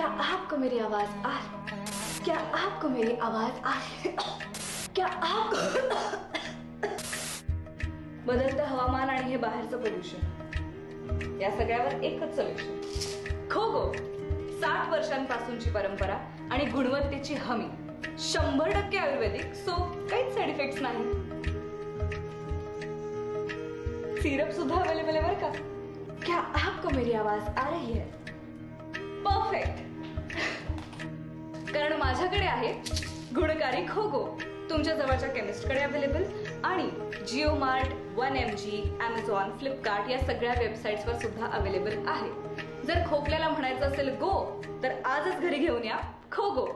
क्या आपको मेरी आवाज आ क्या आपको मेरी आवाज आ क्या आपको बदलतं हवामान आणि हे बाहेरचं प्रदूषण या सगळ्यावर एकच सोल्युशन खो गो 60 वर्षांपासूनची परंपरा आणि गुणवत्तेची हमी 100% आयुर्वेदिक सो काहीच साइड इफेक्ट्स नाही सिरप सुद्धा अवेलेबल आहे बरं का क्या आपको मेरी आवाज आ रही है परफेक्ट कारण माझ्याकडे आहे गुणकारी खो गो तुमच्या जवळच्या केमिस्टकडे अवेलेबल आणि Jio mart 1mg Amazon Flipkart या सगळ्या वेबसाईट्सवर सुद्धा अवेलेबल आहे जर खोकल्याला म्हणायचं असेल गो तर आजच घरी घेऊन या खो गो